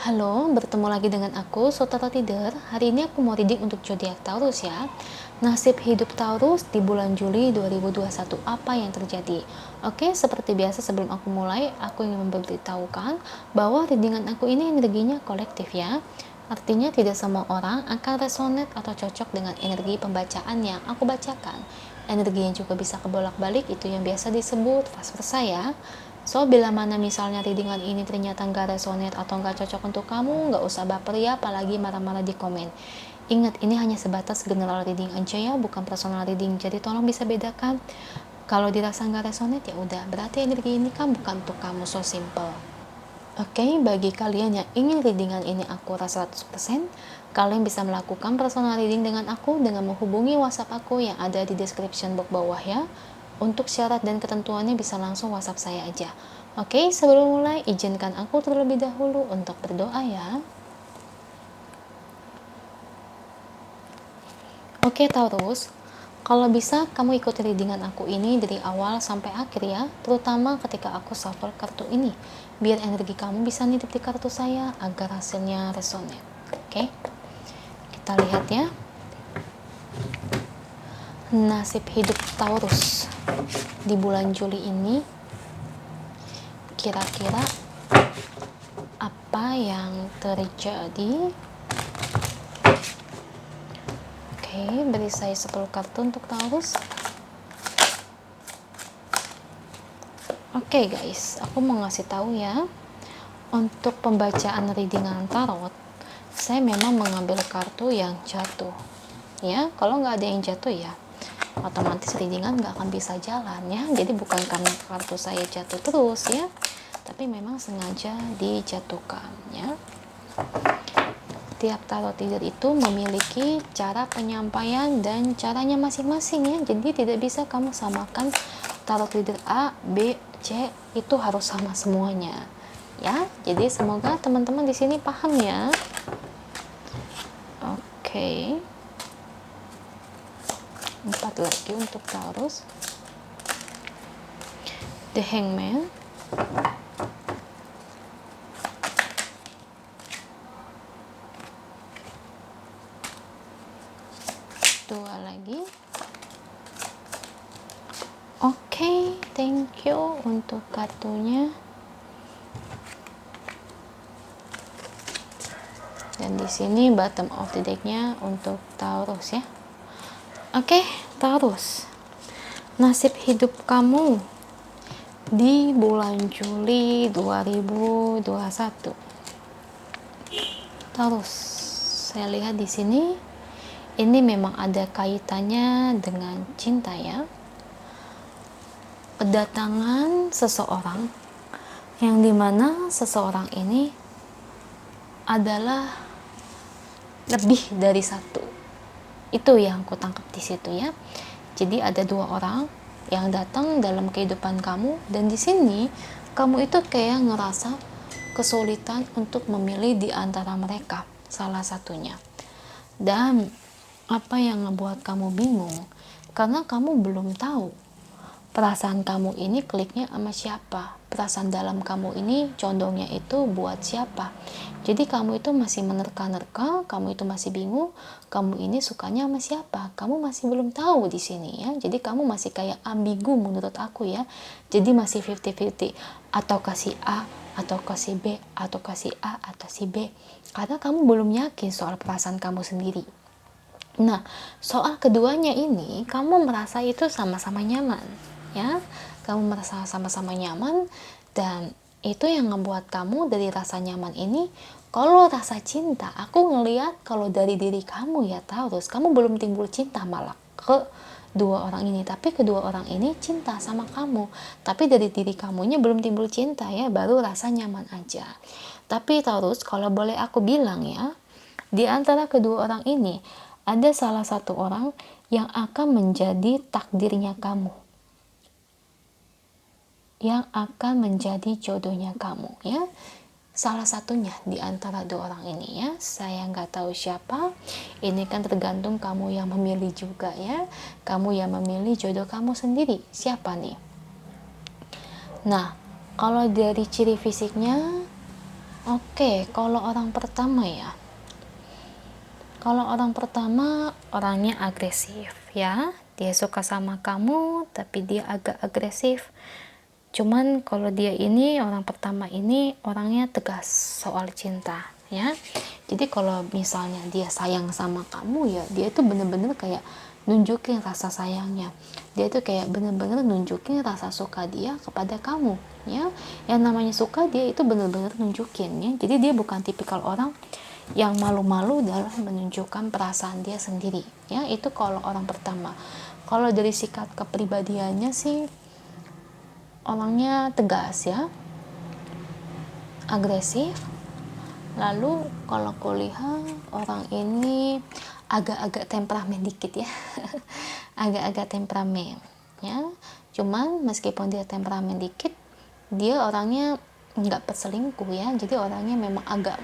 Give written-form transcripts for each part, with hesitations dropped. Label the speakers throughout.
Speaker 1: Halo, bertemu lagi dengan aku, Sotata Tider. Hari ini aku mau reading untuk zodiak Taurus ya. Nasib hidup Taurus di bulan Juli 2021, apa yang terjadi? Oke, seperti biasa sebelum aku mulai, aku ingin memberitahukan bahwa readingan aku ini energinya kolektif ya. Artinya tidak semua orang akan resonate atau cocok dengan energi pembacaan yang aku bacakan. Energi yang juga bisa kebolak-balik itu yang biasa disebut vice versa ya. So, bila mana misalnya readingan ini ternyata nggak resonate atau nggak cocok untuk kamu, nggak usah baper ya, apalagi marah-marah di komen. Ingat, ini hanya sebatas general reading aja ya, bukan personal reading. Jadi tolong bisa bedakan. Kalau dirasa nggak resonate ya udah, berarti energi ini kan bukan untuk kamu, so simple. Oke, bagi kalian yang ingin readingan ini akurat 100%, kalian bisa melakukan personal reading dengan aku dengan menghubungi WhatsApp aku yang ada di description box bawah ya. Untuk syarat dan ketentuannya bisa langsung WhatsApp saya aja. Oke, sebelum mulai, izinkan aku terlebih dahulu untuk berdoa ya. Oke Taurus, kalau bisa kamu ikuti readingan aku ini dari awal sampai akhir ya, terutama ketika aku shuffle kartu ini, biar energi kamu bisa nitip di kartu saya agar hasilnya resonate. Oke, kita lihat ya. Nasib hidup Taurus di bulan Juli ini, kira-kira apa yang terjadi? Oke, beri saya 10 kartu untuk Taurus. Oke guys, aku mau ngasih tahu ya, untuk pembacaan readingan tarot, saya memang mengambil kartu yang jatuh. Ya, kalau nggak ada yang jatuh ya, otomatis readingan nggak akan bisa jalan ya. Jadi bukan karena kartu saya jatuh terus ya, tapi memang sengaja dijatuhkan ya. Tiap tarot reader itu memiliki cara penyampaian dan caranya masing-masing ya. Jadi tidak bisa kamu samakan tarot reader A, B, C itu harus sama semuanya. Ya, jadi semoga teman-teman di sini paham ya. Oke. 4 lagi untuk Taurus. The Hangman. Dua lagi. Oke, thank you untuk kartunya. Dan di sini bottom of the decknya untuk Taurus ya. Oke, Taurus. Nasib hidup kamu di bulan Juli 2021. Taurus, saya lihat di sini ini memang ada kaitannya dengan cinta ya. Kedatangan seseorang yang dimana seseorang ini adalah lebih dari satu. Itu yang aku tangkap di situ ya. Jadi ada dua orang yang datang dalam kehidupan kamu, dan di sini kamu itu kayak ngerasa kesulitan untuk memilih di antara mereka salah satunya. Dan apa yang ngebuat kamu bingung? Karena kamu belum tahu perasaan kamu ini kliknya sama siapa, perasaan dalam kamu ini condongnya itu buat siapa. Jadi kamu itu masih menerka-nerka, kamu itu masih bingung, kamu ini sukanya sama siapa, kamu masih belum tahu di sini ya. Jadi kamu masih kayak ambigu menurut aku ya. Jadi masih 50-50, atau kasih A atau kasih B, atau kasih A atau si B, karena kamu belum yakin soal perasaan kamu sendiri. Nah, soal keduanya ini kamu merasa itu sama-sama nyaman ya. Kamu merasa sama-sama nyaman, dan itu yang ngebuat kamu dari rasa nyaman ini. Kalau rasa cinta, aku ngelihat kalau dari diri kamu ya Taurus, kamu belum timbul cinta malah ke dua orang ini, tapi kedua orang ini cinta sama kamu, tapi dari diri kamunya belum timbul cinta ya, baru rasa nyaman aja. Tapi Taurus, kalau boleh aku bilang ya, di antara kedua orang ini ada salah satu orang yang akan menjadi takdirnya kamu, yang akan menjadi jodohnya kamu ya. Salah satunya di antara dua orang ini ya. Saya nggak tahu siapa. Ini kan tergantung kamu yang memilih juga ya. Kamu yang memilih jodoh kamu sendiri. Siapa nih? Nah, kalau dari ciri fisiknya, Oke, kalau orang pertama ya. Kalau orang pertama orangnya agresif ya. Dia suka sama kamu tapi dia agak agresif. Cuman kalau dia ini orang pertama ini orangnya tegas soal cinta ya. Jadi kalau misalnya dia sayang sama kamu ya, dia tuh bener-bener kayak nunjukin rasa sayangnya. Dia tuh kayak bener-bener nunjukin rasa suka dia kepada kamu ya. Yang namanya suka dia itu bener-bener nunjukin ya. Jadi dia bukan tipikal orang yang malu-malu dalam menunjukkan perasaan dia sendiri ya. Itu kalau orang pertama. Kalau dari sikap kepribadiannya sih orangnya tegas ya, agresif. Lalu kalau kulihat orang ini agak-agak temperamen dikit ya. Agak-agak temperamen ya. Cuman meskipun dia temperamen dikit, dia orangnya nggak perselingkuh ya. Jadi orangnya memang agak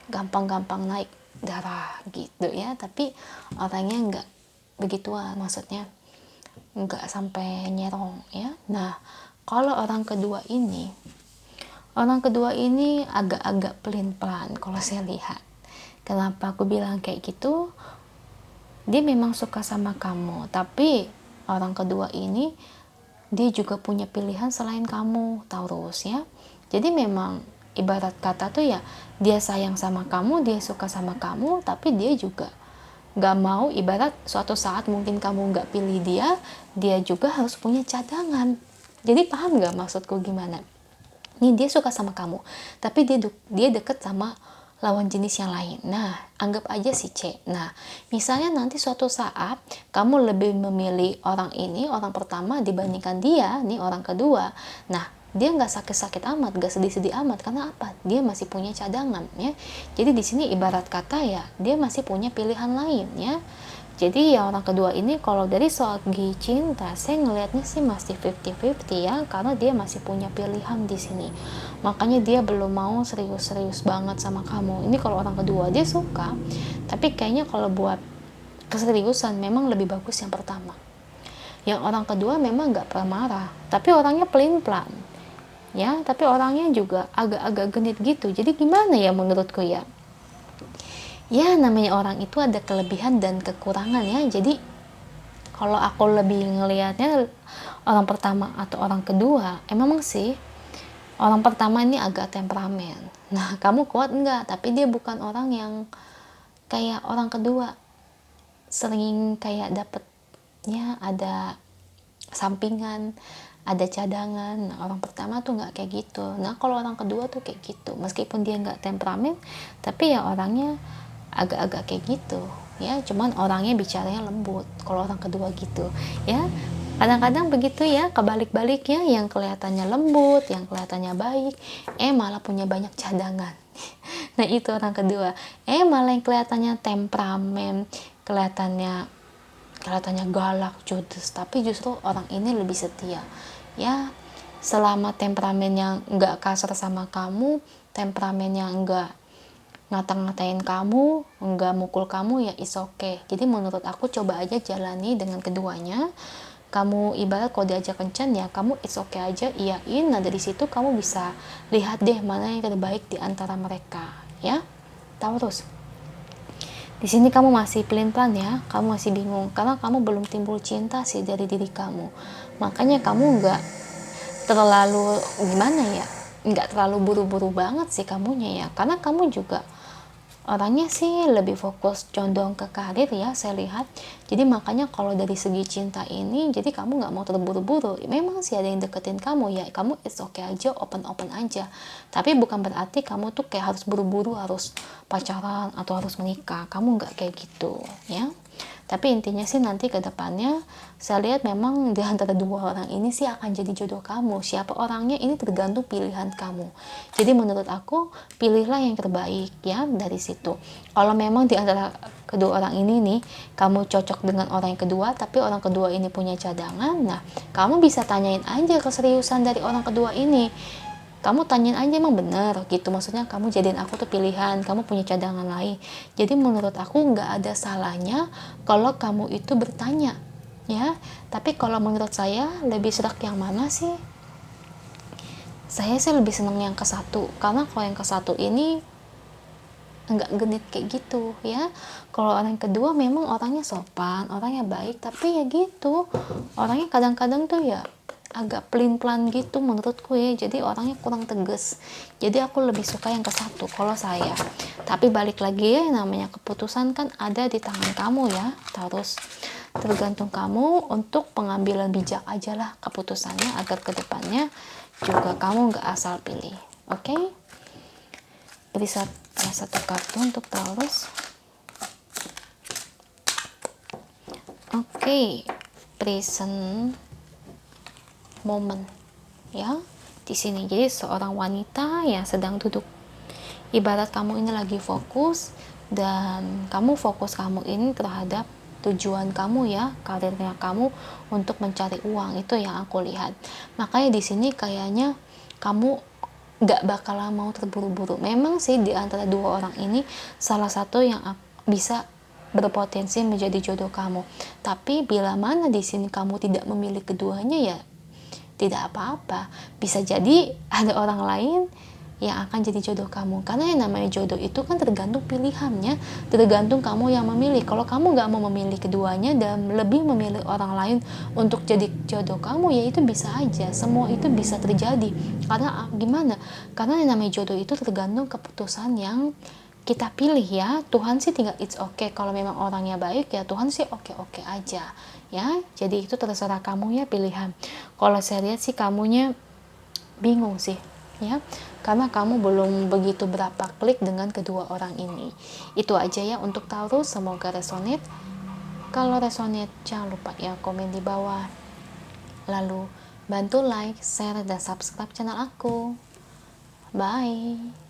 Speaker 1: gampang-gampang naik darah gitu ya. Tapi orangnya nggak begituan, maksudnya nggak sampai nyerong ya. Nah, kalau orang kedua ini agak-agak pelin-pelan kalau saya lihat. Kenapa aku bilang kayak gitu? Dia memang suka sama kamu, tapi orang kedua ini dia juga punya pilihan selain kamu, Taurus ya. Jadi memang ibarat kata tuh ya, dia sayang sama kamu, dia suka sama kamu, tapi dia juga gak mau ibarat suatu saat mungkin kamu gak pilih dia juga harus punya cadangan. Jadi paham gak maksudku gimana? Nih dia suka sama kamu, tapi dia deket sama lawan jenis yang lain. Nah, anggap aja si C. Nah, misalnya nanti suatu saat kamu lebih memilih orang ini, orang pertama dibandingkan dia, nih orang kedua. Nah, dia nggak sakit-sakit amat, nggak sedih-sedih amat. Karena apa? Dia masih punya cadangan, ya. Jadi di sini ibarat kata ya, dia masih punya pilihan lain, ya. Jadi ya orang kedua ini kalau dari segi cinta saya ngelihatnya sih masih 50-50 ya, karena dia masih punya pilihan di sini. Makanya dia belum mau serius-serius banget sama kamu. Ini kalau orang kedua dia suka, tapi kayaknya kalau buat keseriusan memang lebih bagus yang pertama. Yang orang kedua memang nggak pernah marah, tapi orangnya pelin-pelan. Ya, tapi orangnya juga agak-agak genit gitu. Jadi gimana ya menurutku ya? Ya namanya orang itu ada kelebihan dan kekurangan ya. Jadi kalau aku lebih ngelihatnya orang pertama atau orang kedua, memang sih orang pertama ini agak temperamen. Nah kamu kuat enggak? Tapi dia bukan orang yang kayak orang kedua, sering kayak dapetnya ada sampingan, ada cadangan. Nah, orang pertama tuh nggak kayak gitu. Nah kalau orang kedua tuh kayak gitu, meskipun dia nggak temperamen, tapi ya orangnya agak-agak kayak gitu ya. Cuman orangnya bicaranya lembut kalau orang kedua gitu ya. Kadang-kadang begitu ya, kebalik-balik ya, yang kelihatannya lembut, yang kelihatannya baik, malah punya banyak cadangan. Nah itu orang kedua, malah yang kelihatannya temperamen, kelihatannya galak, judes, tapi justru orang ini lebih setia ya. Selama temperamennya nggak kasar sama kamu, temperamennya nggak ngata-ngatain kamu, nggak mukul kamu, ya is okay. Jadi menurut aku coba aja jalani dengan keduanya. Kamu ibarat kalau diajak kencan ya kamu it's okay aja, iyain. Nah dari situ kamu bisa lihat deh mana yang terbaik di antara mereka ya. Taurus, di sini kamu masih pelin-pelan ya, kamu masih bingung karena kamu belum timbul cinta sih dari diri kamu. Makanya kamu nggak terlalu gimana ya, nggak terlalu buru-buru banget sih kamunya ya, karena kamu juga orangnya sih lebih fokus condong ke karir ya saya lihat. Jadi makanya kalau dari segi cinta ini, jadi kamu nggak mau terburu-buru. Memang sih ada yang deketin kamu ya, kamu it's okay aja, open aja. Tapi bukan berarti kamu tuh kayak harus buru-buru harus pacaran atau harus menikah. Kamu nggak kayak gitu ya. Tapi intinya sih nanti ke depannya saya lihat memang di antara dua orang ini sih akan jadi jodoh kamu. Siapa orangnya ini tergantung pilihan kamu. Jadi menurut aku pilihlah yang terbaik ya dari situ. Kalau memang di antara kedua orang ini nih kamu cocok dengan orang yang kedua, tapi orang kedua ini punya cadangan, nah kamu bisa tanyain aja keseriusan dari orang kedua ini. Kamu tanyain aja emang bener gitu, maksudnya kamu jadiin aku tuh pilihan, kamu punya cadangan lain. Jadi menurut aku nggak ada salahnya kalau kamu itu bertanya ya. Tapi kalau menurut saya lebih serak yang mana sih? Saya sih lebih seneng yang ke satu, karena kalau yang ke satu ini enggak genit kayak gitu ya. Kalau orang kedua memang orangnya sopan, orangnya baik, tapi ya gitu, orangnya kadang-kadang tuh ya agak pelin-pelan gitu menurutku ya, jadi orangnya kurang tegas. Jadi aku lebih suka yang ke satu kalau saya. Tapi balik lagi ya, namanya keputusan kan ada di tangan kamu ya, terus tergantung kamu untuk pengambilan bijak aja lah keputusannya, agar kedepannya juga kamu nggak asal pilih. Oke? Beri satu kartu untuk Taurus. Oke, present moment ya di sini. Jadi seorang wanita yang sedang duduk, ibarat kamu ini lagi fokus, dan kamu ini terhadap tujuan kamu ya, karirnya kamu untuk mencari uang, itu yang aku lihat. Makanya di sini kayaknya kamu nggak bakalan mau terburu-buru. Memang sih di antara dua orang ini salah satu yang bisa berpotensi menjadi jodoh kamu. Tapi bila mana di sini kamu tidak memilih keduanya, ya tidak apa-apa. Bisa jadi ada orang lain yang akan jadi jodoh kamu, karena yang namanya jodoh itu kan tergantung pilihannya, tergantung kamu yang memilih. Kalau kamu nggak mau memilih keduanya dan lebih memilih orang lain untuk jadi jodoh kamu, ya itu bisa aja, semua itu bisa terjadi. Karena gimana, karena yang namanya jodoh itu tergantung keputusan yang kita pilih ya. Tuhan sih tinggal it's okay, kalau memang orangnya baik ya Tuhan sih oke-oke aja ya. Jadi itu terserah kamu ya pilihan. Kalau saya lihat sih kamunya bingung sih ya, karena kamu belum begitu berapa klik dengan kedua orang ini. Itu aja ya untuk Taurus, semoga resonate. Kalau resonate jangan lupa ya komen di bawah, lalu bantu like, share, dan subscribe channel aku. Bye.